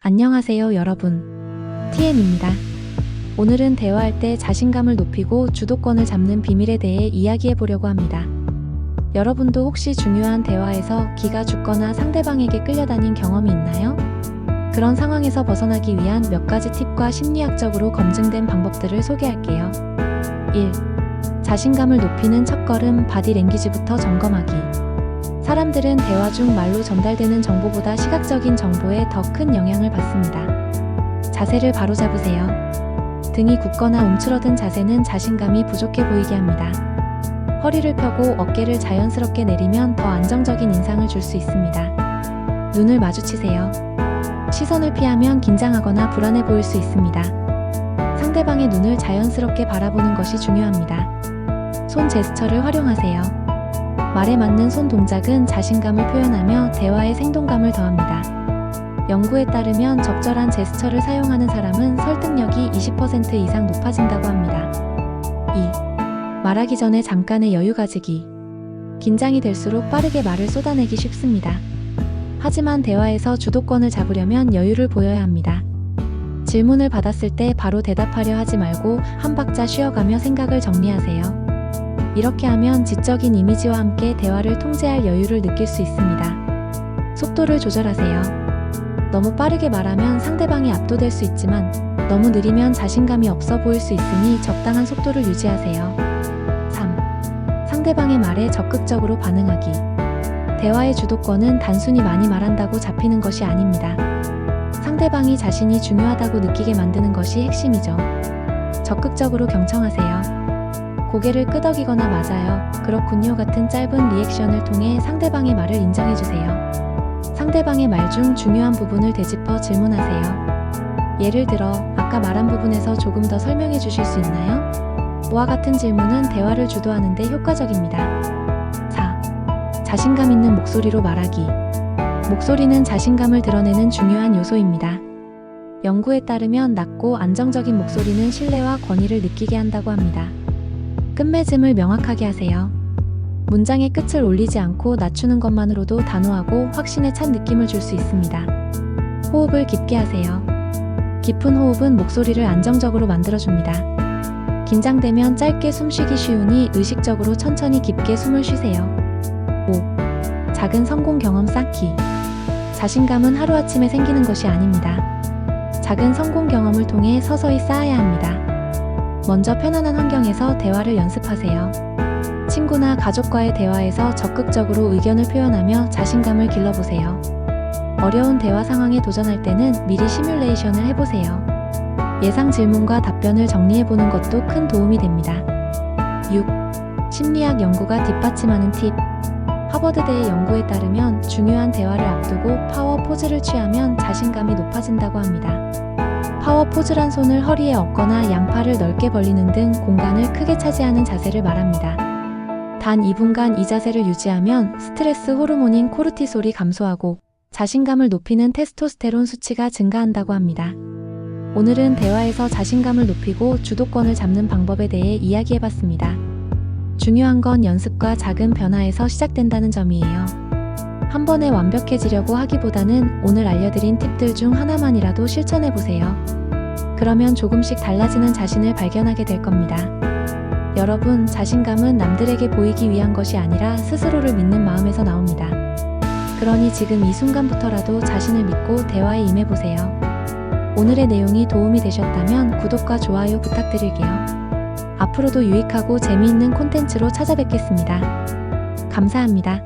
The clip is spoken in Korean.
안녕하세요 여러분. TM입니다. 오늘은 대화할 때 자신감을 높이고 주도권을 잡는 비밀에 대해 이야기해 보려고 합니다. 여러분도 혹시 중요한 대화에서 기가 죽거나 상대방에게 끌려다닌 경험이 있나요? 그런 상황에서 벗어나기 위한 몇 가지 팁과 심리학적으로 검증된 방법들을 소개할게요. 1. 자신감을 높이는 첫걸음 바디랭귀지부터 점검하기. 사람들은 대화 중 말로 전달되는 정보보다 시각적인 정보에 더 큰 영향을 받습니다. 자세를 바로잡으세요. 등이 굳거나 움츠러든 자세는 자신감이 부족해 보이게 합니다. 허리를 펴고 어깨를 자연스럽게 내리면 더 안정적인 인상을 줄 수 있습니다. 눈을 마주치세요. 시선을 피하면 긴장하거나 불안해 보일 수 있습니다. 상대방의 눈을 자연스럽게 바라보는 것이 중요합니다. 손 제스처를 활용하세요. 말에 맞는 손 동작은 자신감을 표현하며 대화에 생동감을 더합니다. 연구에 따르면 적절한 제스처를 사용하는 사람은 설득력이 20% 이상 높아진다고 합니다. 2. 말하기 전에 잠깐의 여유 가지기. 긴장이 될수록 빠르게 말을 쏟아내기 쉽습니다. 하지만 대화에서 주도권을 잡으려면 여유를 보여야 합니다. 질문을 받았을 때 바로 대답하려 하지 말고 한 박자 쉬어가며 생각을 정리하세요. 이렇게 하면 지적인 이미지와 함께 대화를 통제할 여유를 느낄 수 있습니다. 속도를 조절하세요. 너무 빠르게 말하면 상대방이 압도될 수 있지만 너무 느리면 자신감이 없어 보일 수 있으니 적당한 속도를 유지하세요. 3. 상대방의 말에 적극적으로 반응하기. 대화의 주도권은 단순히 많이 말한다고 잡히는 것이 아닙니다. 상대방이 자신이 중요하다고 느끼게 만드는 것이 핵심이죠. 적극적으로 경청하세요. 고개를 끄덕이거나 맞아요, 그렇군요 같은 짧은 리액션을 통해 상대방의 말을 인정해주세요. 상대방의 말 중 중요한 부분을 되짚어 질문하세요. 예를 들어, 아까 말한 부분에서 조금 더 설명해 주실 수 있나요? 와 같은 질문은 대화를 주도하는 데 효과적입니다. 4. 자신감 있는 목소리로 말하기. 목소리는 자신감을 드러내는 중요한 요소입니다. 연구에 따르면 낮고 안정적인 목소리는 신뢰와 권위를 느끼게 한다고 합니다. 끝맺음을 명확하게 하세요. 문장의 끝을 올리지 않고 낮추는 것만으로도 단호하고 확신에 찬 느낌을 줄 수 있습니다. 호흡을 깊게 하세요. 깊은 호흡은 목소리를 안정적으로 만들어줍니다. 긴장되면 짧게 숨쉬기 쉬우니 의식적으로 천천히 깊게 숨을 쉬세요. 5. 작은 성공 경험 쌓기. 자신감은 하루아침에 생기는 것이 아닙니다. 작은 성공 경험을 통해 서서히 쌓아야 합니다. 먼저 편안한 환경에서 대화를 연습하세요. 친구나 가족과의 대화에서 적극적으로 의견을 표현하며 자신감을 길러보세요. 어려운 대화 상황에 도전할 때는 미리 시뮬레이션을 해보세요. 예상 질문과 답변을 정리해보는 것도 큰 도움이 됩니다. 6. 심리학 연구가 뒷받침하는 팁. 하버드대의 연구에 따르면 중요한 대화를 앞두고 파워 포즈를 취하면 자신감이 높아진다고 합니다. 파워 포즈란 손을 허리에 얹거나 양팔을 넓게 벌리는 등 공간을 크게 차지하는 자세를 말합니다. 단 2분간 이 자세를 유지하면 스트레스 호르몬인 코르티솔이 감소하고 자신감을 높이는 테스토스테론 수치가 증가한다고 합니다. 오늘은 대화에서 자신감을 높이고 주도권을 잡는 방법에 대해 이야기해봤습니다. 중요한 건 연습과 작은 변화에서 시작된다는 점이에요. 한 번에 완벽해지려고 하기보다는 오늘 알려드린 팁들 중 하나만이라도 실천해보세요. 그러면 조금씩 달라지는 자신을 발견하게 될 겁니다. 여러분, 자신감은 남들에게 보이기 위한 것이 아니라 스스로를 믿는 마음에서 나옵니다. 그러니 지금 이 순간부터라도 자신을 믿고 대화에 임해보세요. 오늘의 내용이 도움이 되셨다면 구독과 좋아요 부탁드릴게요. 앞으로도 유익하고 재미있는 콘텐츠로 찾아뵙겠습니다. 감사합니다.